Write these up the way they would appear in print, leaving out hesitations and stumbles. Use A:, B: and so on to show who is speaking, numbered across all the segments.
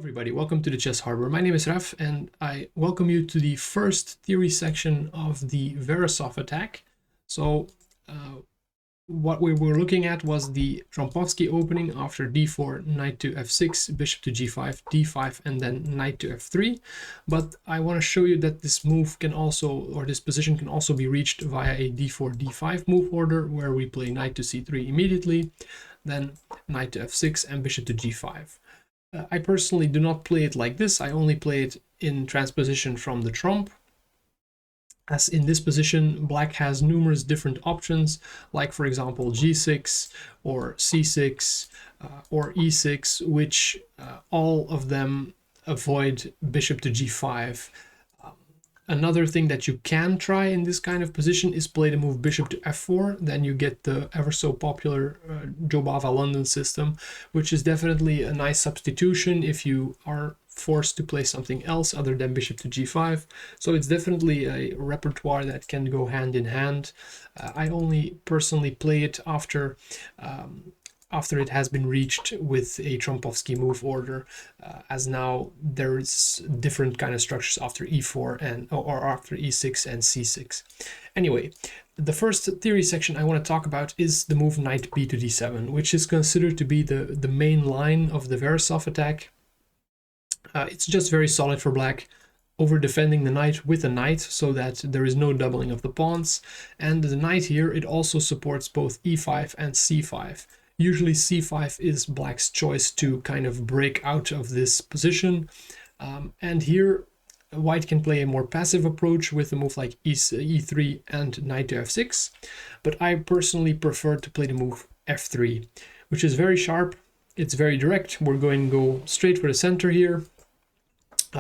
A: Everybody, welcome to the Chess Harbor. My name is Raf and I welcome you to the first theory section of the Veresov attack. So what we were looking at was the Trompowsky opening after d4, knight to f6, bishop to g5, d5, and then knight to f3. But I want to show you that this move can also, or this position can also be reached via a d4, d5 move order, where we play knight to c3 immediately, then knight to f6 and bishop to g5. I personally do not play it like this. I only play it in transposition from the trump. As in this position, black has numerous different options, like for example g6 or c6 or e6, which all of them avoid bishop to g5. Another thing that you can try in this kind of position is play the move bishop to f4. Then you get the ever so popular Jobava London system, which is definitely a nice substitution if you are forced to play something else other than bishop to g5. So it's definitely a repertoire that can go hand in hand. I only personally play it after it has been reached with a Trompowsky move order, as now there's different kind of structures after e4 and or after e6 and c6. Anyway, the first theory section I want to talk about is the move knight b to d7, which is considered to be the main line of the Veresov attack. It's just very solid for black, over defending the knight with a knight so that there is no doubling of the pawns. And the knight here, it also supports both e5 and c5. Usually c5 is black's choice to kind of break out of this position. And here white can play a more passive approach with a move like e3 and knight to f6. But I personally prefer to play the move f3, which is very sharp. It's very direct. We're going to go straight for the center here.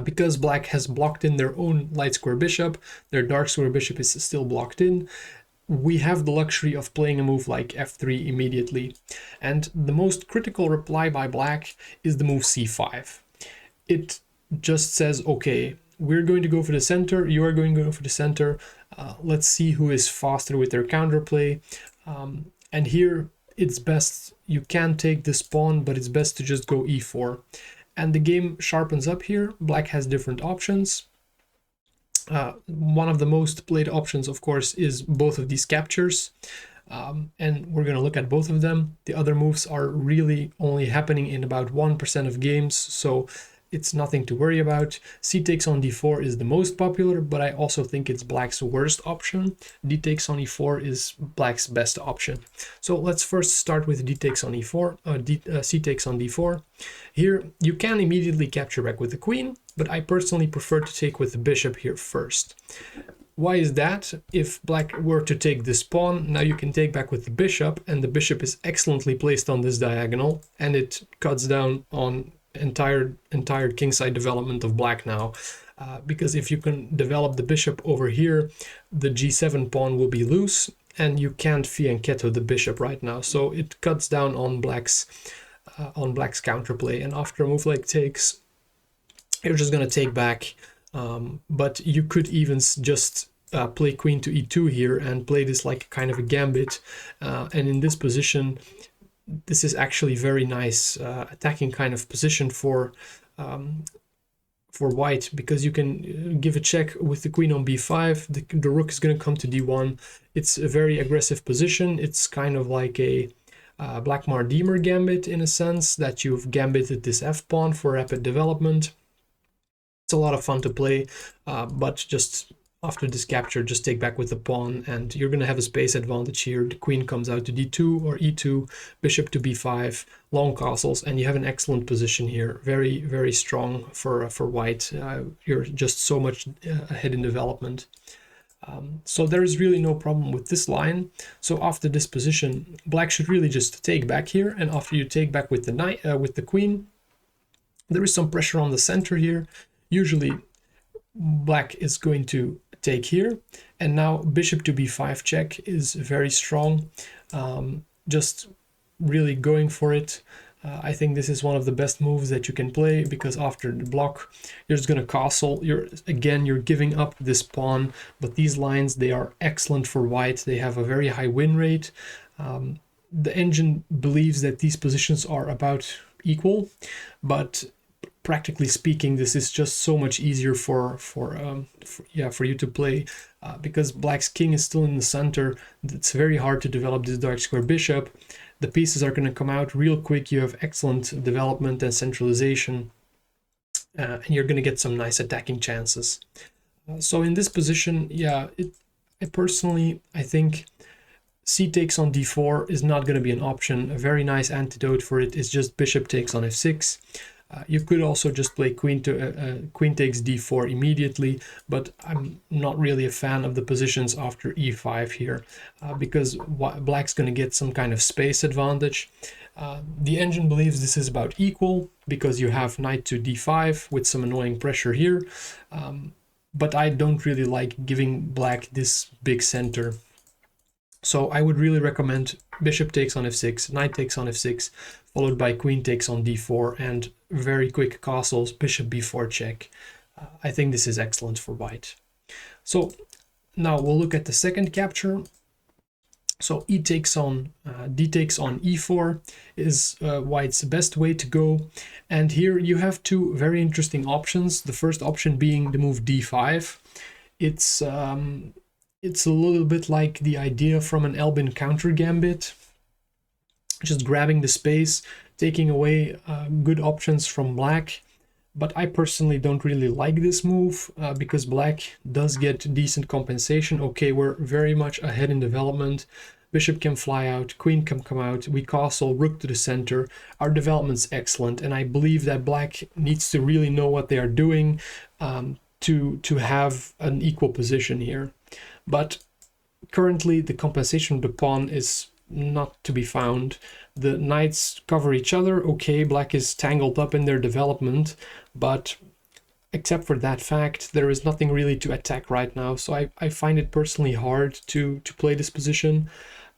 A: Because black has blocked in their own light square bishop, their dark square bishop is still blocked in. We have the luxury of playing a move like f3 immediately. And the most critical reply by black is the move c5. It just says, okay, we're going to go for the center, you are going to go for the center, let's see who is faster with their counterplay. And here it's best, you can take this pawn, but it's best to just go e4. And the game sharpens up here. Black has different options. One of the most played options, of course, is both of these captures. And we're going to look at both of them. The other moves are really only happening in about 1% of games, so it's nothing to worry about. C takes on d4 is the most popular, but I also think it's black's worst option. D takes on e4 is black's best option. So let's first start with d takes on e4, c takes on d4. Here you can immediately capture back with the queen, but I personally prefer to take with the bishop here first. Why is that? If black were to take this pawn, now you can take back with the bishop, and the bishop is excellently placed on this diagonal, and it cuts down on entire kingside development of black now, because if you can develop the bishop over here, the g7 pawn will be loose, and you can't fianchetto the bishop right now, so it cuts down on black's counterplay. And after a move like takes, you're just going to take back, but you could even just play queen to e2 here and play this like kind of a gambit, and in this position this is actually very nice attacking kind of position for white, because you can give a check with the queen on b5, the rook is going to come to d1. It's a very aggressive position. It's kind of like a Blackmar-Diemer gambit in a sense, that you've gambited this f-pawn for rapid development. It's a lot of fun to play, but just after this capture, just take back with the pawn, and you're going to have a space advantage here. The queen comes out to d2 or e2, bishop to b5, long castles, and you have an excellent position here. Very, very strong for white. You're just so much ahead in development. So there is really no problem with this line. So after this position, black should really just take back here, and after you take back with the knight, with the queen, there is some pressure on the center here. Usually black is going to take here, and now bishop to b5 check is very strong. Just really going for it. I think this is one of the best moves that you can play, because after the block you're just going to castle. You're giving up this pawn, but these lines, they are excellent for white. They have a very high win rate. The engine believes that these positions are about equal, but practically speaking, this is just so much easier for you to play, because black's king is still in the center. It's very hard to develop this dark square bishop. The pieces are going to come out real quick. You have excellent development and centralization, and you're going to get some nice attacking chances. So in this position, I think c takes on d4 is not going to be an option. A very nice antidote for it is just bishop takes on f6. You could also just play queen takes d4 immediately, but I'm not really a fan of the positions after e5 here, because black's going to get some kind of space advantage. The engine believes this is about equal because you have knight to d5 with some annoying pressure here, but I don't really like giving black this big center. So I would really recommend bishop takes on f6, knight takes on f6, followed by queen takes on d4, and very quick castles, bishop b4 check. I think this is excellent for white. So now we'll look at the second capture. So d takes on e4 is white's best way to go. And here you have two very interesting options. The first option being the move d5. It's a little bit like the idea from an Albin counter gambit, just grabbing the space, taking away good options from black. But I personally don't really like this move because black does get decent compensation. Okay, we're very much ahead in development. Bishop can fly out, queen can come out, we castle, rook to the center. Our development's excellent, and I believe that black needs to really know what they are doing to have an equal position here. But currently the compensation of the pawn is not to be found. The knights cover each other. Okay, black is tangled up in their development, but except for that fact, there is nothing really to attack right now. So I find it personally hard to play this position.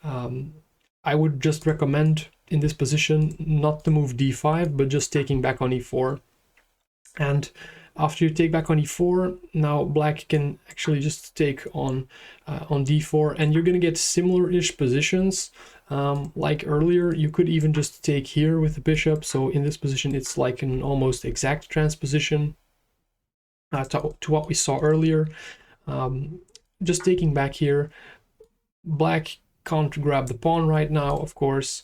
A: I would just recommend in this position not to move d5, but just taking back on e4. And after you take back on e4, now black can actually just take on d4, and you're going to get similar-ish positions like earlier. You could even just take here with the bishop. So in this position, it's like an almost exact transposition to what we saw earlier. Just taking back here, black can't grab the pawn right now, of course,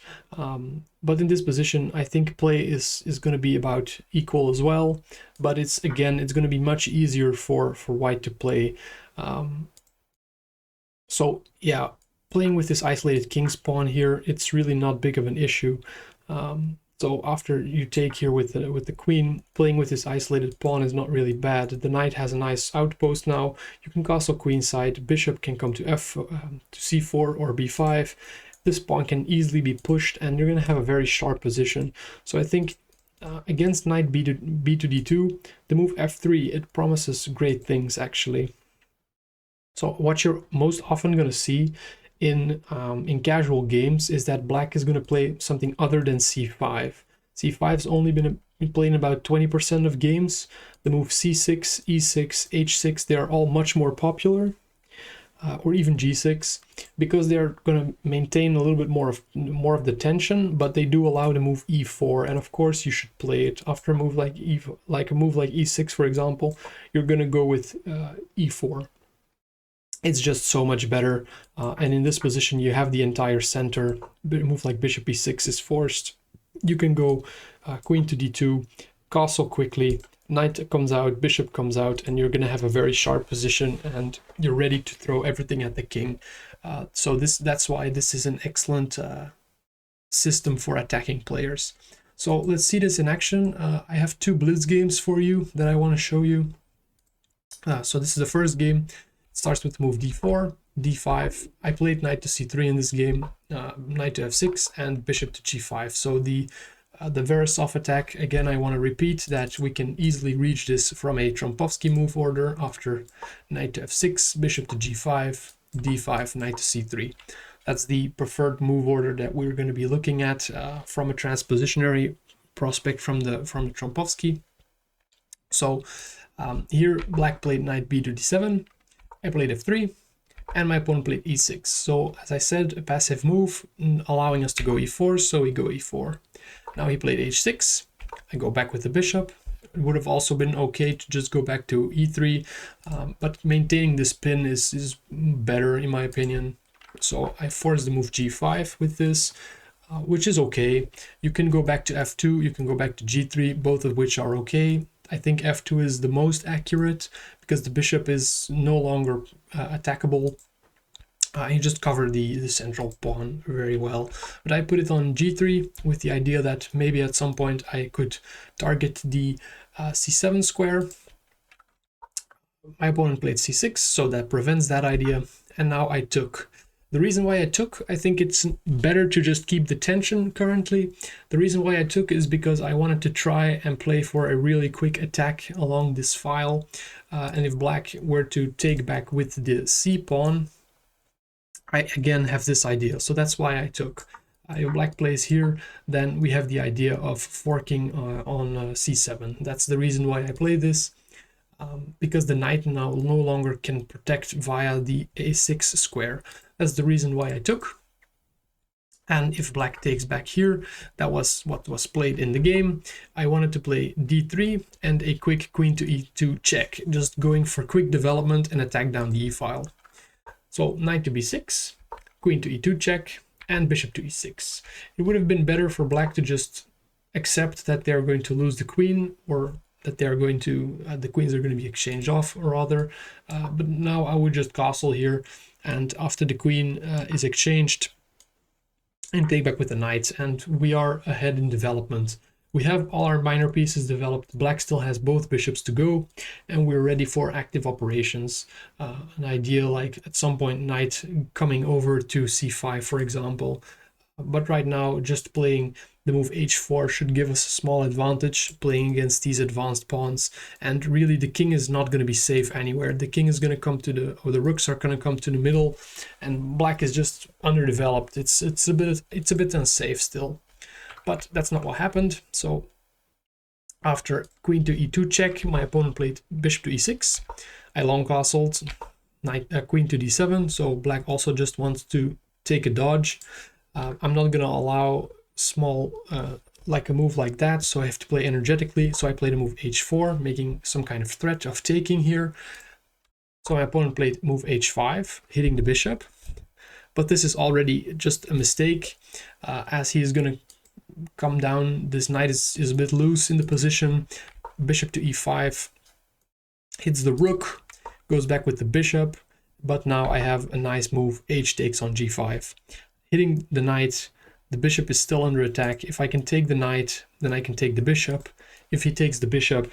A: but in this position I think play is going to be about equal as well, but it's going to be much easier for white to play. So yeah, playing with this isolated king's pawn here, it's really not big of an issue. So after you take here with the queen, playing with this isolated pawn is not really bad. The knight has a nice outpost now. You can castle queenside. Bishop can come to to c4 or b5. This pawn can easily be pushed, and you're going to have a very sharp position. So I think against knight b to d2, the move f3, it promises great things actually. So what you're most often going to see in casual games is that black is going to play something other than c5. c5's only been played in about 20% of games. The move c6, e6, h6, they are all much more popular, or even g6, because they're going to maintain a little bit more of the tension, but they do allow the move e4, and of course you should play it. After a move like e6, for example, you're going to go with e4. It's just so much better, and in this position you have the entire center. A move like bishop e6 is forced. You can go queen to d2, castle quickly, knight comes out, bishop comes out, and you're going to have a very sharp position, and you're ready to throw everything at the king. So that's why this is an excellent system for attacking players. So let's see this in action. I have two blitz games for you that I want to show you. So this is the first game. Starts with the move d4, d5. I played knight to c3 in this game, knight to f6, and bishop to g5. So the Veresov attack, again, I want to repeat that we can easily reach this from a Trompovsky move order after knight to f6, bishop to g5, d5, knight to c3. That's the preferred move order that we're going to be looking at from a transpositionary prospect from the Trompovsky. So here black played knight b to d7. I played f3, and my opponent played e6. So as I said, a passive move allowing us to go e4, so we go e4. Now he played h6. I go back with the bishop, would have also been okay to just go back to e3, but maintaining this pin is better in my opinion. So I forced the move g5 with this, which is okay. You can go back to f2, you can go back to g3, both of which are okay. I think f2 is the most accurate because the bishop is no longer attackable. You just cover the central pawn very well. But I put it on g3 with the idea that maybe at some point I could target the c7 square. My opponent played c6, so that prevents that idea. And now I took. The reason why I took, I think it's better to just keep the tension currently. The reason why I took is because I wanted to try and play for a really quick attack along this file. And if black were to take back with the c pawn, I again have this idea. So that's why I took. If black plays here, then we have the idea of forking on c7. That's the reason why I play this. Because the knight now no longer can protect via the a6 square. That's the reason why I took. And if black takes back here, that was what was played in the game. I wanted to play d3 and a quick queen to e2 check, just going for quick development and attack down the e-file. So knight to b6, queen to e2 check, and bishop to e6. It would have been better for black to just accept that they're going to lose the queen, or that they're going to, the queens are going to be exchanged off, or rather. But now I would just castle here, and after the queen is exchanged, and take back with the knight, and we are ahead in development. We have all our minor pieces developed. Black still has both bishops to go, and we're ready for active operations. An idea like at some point knight coming over to c5, for example. But right now, just playing the move h4 should give us a small advantage, playing against these advanced pawns. And really, the king is not going to be safe anywhere. The king is going to come to the rooks are going to come to the middle, and black is just underdeveloped. It's a bit unsafe still. But that's not what happened. So after queen to e2 check, my opponent played bishop to e6. I long castled, queen to d7. So black also just wants to take a dodge. I'm not going to allow small like a move like that, so I have to play energetically. So I played a move h4, making some kind of threat of taking here. So my opponent played move h5, hitting the bishop. But this is already just a mistake, as he is going to come down. This knight is a bit loose in the position. Bishop to e5 hits the rook, goes back with the bishop, but now I have a nice move, h takes on g5. Hitting the knight, the bishop is still under attack. If I can take the knight, then I can take the bishop. If he takes the bishop,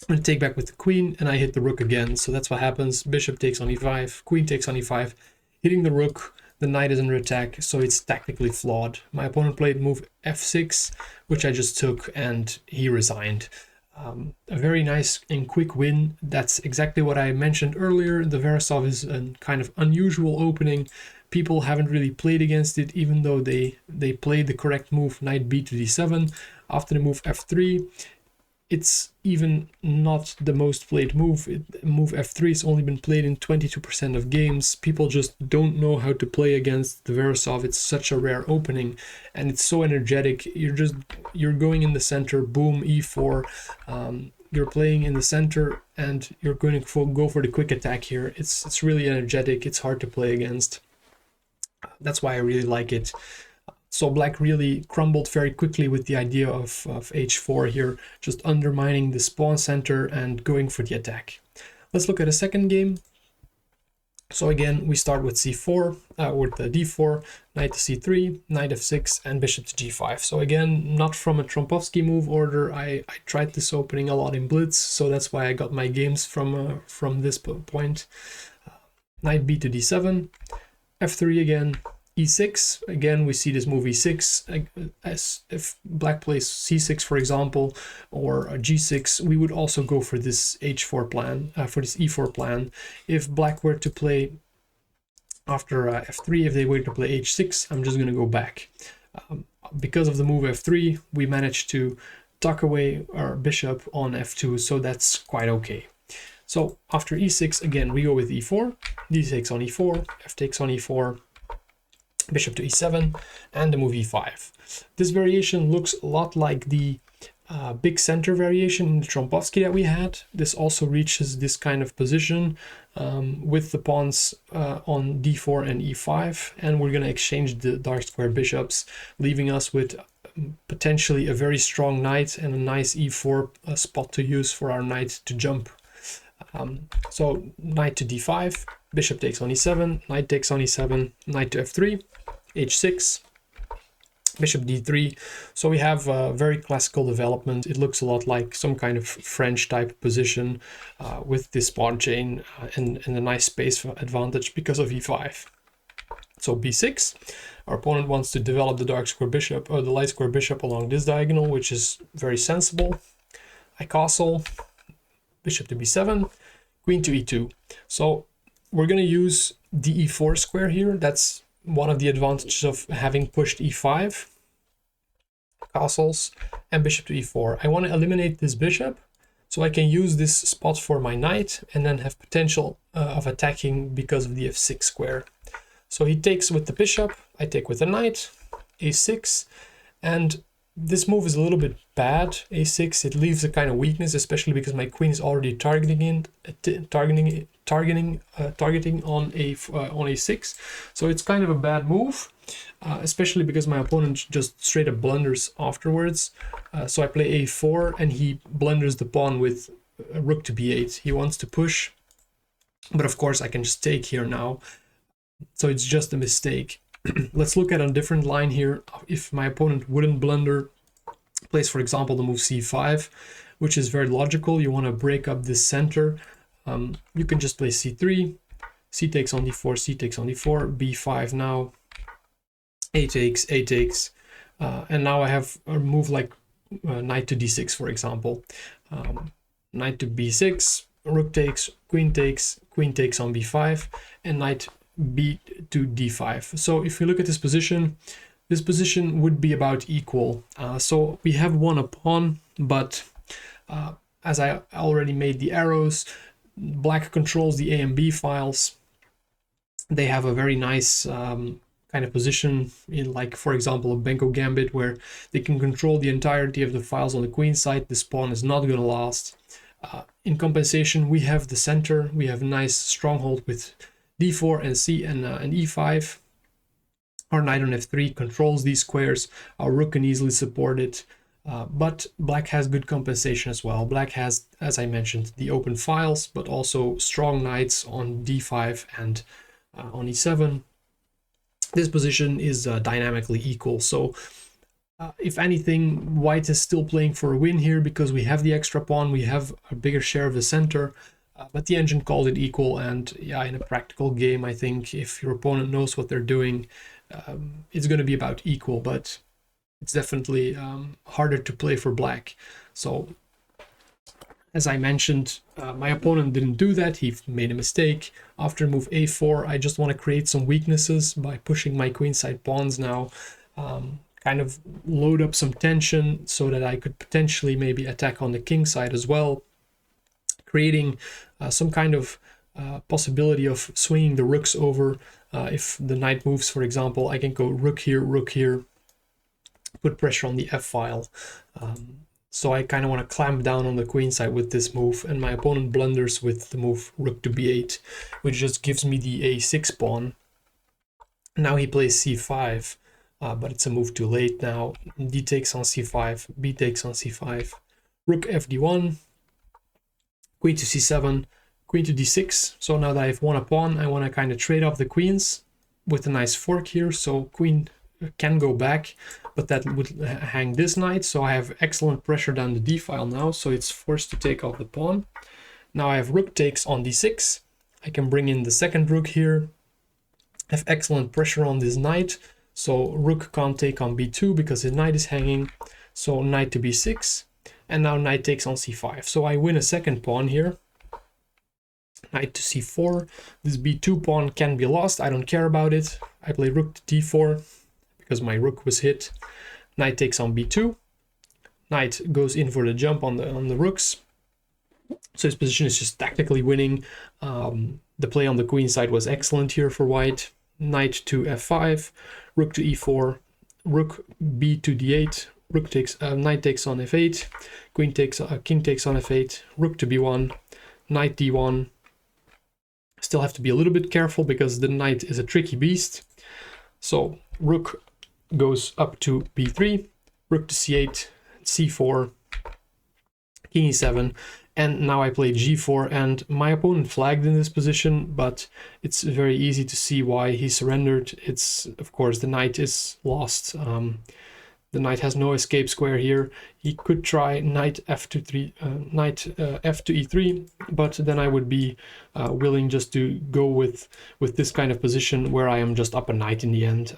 A: I'm going to take back with the queen, and I hit the rook again. So that's what happens. Bishop takes on e5, queen takes on e5, hitting the rook. The knight is under attack, so it's tactically flawed. My opponent played move f6, which I just took, and he resigned. A very nice and quick win. That's exactly what I mentioned earlier. The Veresov is a kind of unusual opening. People haven't really played against it, even though they played the correct move, knight b to d7. After the move f3, it's even not the most played move. Move f3 has only been played in 22% of games. People just don't know how to play against the Veresov. It's such a rare opening, and it's so energetic. You're going in the center, boom, e4. You're playing in the center, and you're going to go for the quick attack here. It's really energetic. It's hard to play against. That's why I really like it. So black really crumbled very quickly with the idea of h4 here, just undermining the pawn center and going for the attack. Let's look at a second game. So again, we start with c4, with d4, knight to c3, knight f6, and bishop to g5. So again, not from a Trompovsky move order. I tried this opening a lot in Blitz, so that's why I got my games from this point. Knight b to d7, f3 again, e6. Again, we see this move e6. As if black plays c6, for example, or g6, we would also go for this h4 plan, for this e4 plan. If black were to play after f3, if they were to play h6, I'm just going to go back. Because of the move f3, we managed to tuck away our bishop on f2, so that's quite okay. So after e6, again, we go with e4, d takes on e4, f takes on e4, bishop to e7, and the move e5. This variation looks a lot like the big center variation in the Trompowsky that we had. This also reaches this kind of position with the pawns on d4 and e5, and we're going to exchange the dark square bishops, leaving us with potentially a very strong knight and a nice e4 spot to use for our knight to jump. So knight to d5, bishop takes on e7, knight takes on e7, knight to f3, h6, bishop d3. So we have a very classical development. It looks a lot like some kind of French type position with this pawn chain and a nice space advantage because of e5. So b6, our opponent wants to develop the dark square bishop or the light square bishop along this diagonal, which is very sensible. I castle, bishop to b7, queen to e2. So we're going to use the e4 square here. That's one of the advantages of having pushed e5, castles, and bishop to e4. I want to eliminate this bishop so I can use this spot for my knight and then have potential of attacking because of the f6 square. So he takes with the bishop, I take with the knight, a6, and this move is a little bit bad, a6. It leaves a kind of weakness, especially because my queen is already targeting on a6. So it's kind of a bad move, especially because my opponent just straight up blunders afterwards. So I play a4 and he blunders the pawn with rook to b8. He wants to push, but of course I can just take here now. So it's just a mistake. Let's look at a different line here. If my opponent wouldn't blunder, plays for example the move c5, which is very logical. You want to break up this center. You can just play c3, c takes on d4, c takes on d4, b5 now, a takes, and now I have a move like knight to d6, for example. Knight to b6, rook takes, queen takes on b5, and knight b to d5. So if you look at this position would be about equal. So we have won a pawn, but as I already made the arrows, black controls the A and B files. They have a very nice kind of position in, like, for example, a Benko Gambit, where they can control the entirety of the files on the queen side. This pawn is not going to last. In compensation, we have the center. We have a nice stronghold with d4 and c and e5. Our knight on f3 controls these squares. Our rook can easily support it, but black has good compensation as well. Black has, as I mentioned, the open files, but also strong knights on d5 and on e7. This position is dynamically equal, so if anything, white is still playing for a win here because we have the extra pawn, we have a bigger share of the center. But the engine called it equal, and yeah, in a practical game, I think if your opponent knows what they're doing, it's going to be about equal, but it's definitely harder to play for black. So, as I mentioned, my opponent didn't do that. He made a mistake. After move a4, I just want to create some weaknesses by pushing my queenside pawns now, kind of load up some tension so that I could potentially maybe attack on the king side as well, creating some kind of possibility of swinging the rooks over. If the knight moves, for example, I can go rook here, put pressure on the f-file. So I kind of want to clamp down on the queen side with this move, and my opponent blunders with the move rook to b8, which just gives me the a6 pawn. Now he plays c5, but it's a move too late now. D takes on c5, b takes on c5, rook fd1, queen to c7, queen to d6. So now that I've won a pawn, I want to kind of trade off the queens with a nice fork here. So queen can go back, but that would hang this knight. So I have excellent pressure down the d-file now, so it's forced to take off the pawn. Now I have rook takes on d6. I can bring in the second rook here. I have excellent pressure on this knight, so rook can't take on b2 because his knight is hanging. So knight to b6, and now knight takes on c5. So I win a second pawn here. Knight to c4. This b2 pawn can be lost. I don't care about it. I play rook to d4 because my rook was hit. Knight takes on b2. Knight goes in for the jump on the rooks. So his position is just tactically winning. The play on the queen side was excellent here for white. Knight to f5, rook to e4, rook b to d8, knight takes on f8, king takes on f8, rook to b1, knight d1. Still have to be a little bit careful because the knight is a tricky beast. So rook goes up to b3, rook to c8, c4, king e7, and now I play g4, and my opponent flagged in this position, but it's very easy to see why he surrendered. It's, of course, the knight is lost. The knight has no escape square here. He could try knight f to e3, but then I would be willing just to go with this kind of position where I am just up a knight in the end.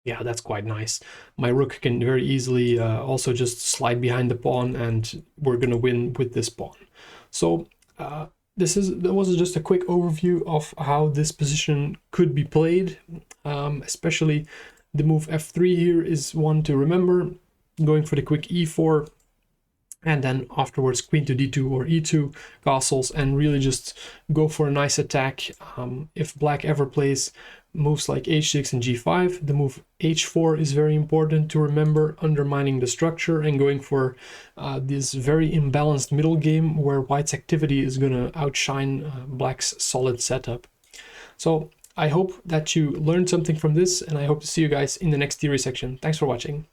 A: Yeah, that's quite nice. My rook can very easily also just slide behind the pawn, and we're gonna win with this pawn. So that was just a quick overview of how this position could be played. Especially the move f3 here is one to remember, going for the quick e4, and then afterwards queen to d2 or e2 castles, and really just go for a nice attack. If black ever plays moves like h6 and g5, the move h4 is very important to remember, undermining the structure and going for this very imbalanced middle game where white's activity is going to outshine black's solid setup. So I hope that you learned something from this, and I hope to see you guys in the next theory section. Thanks for watching.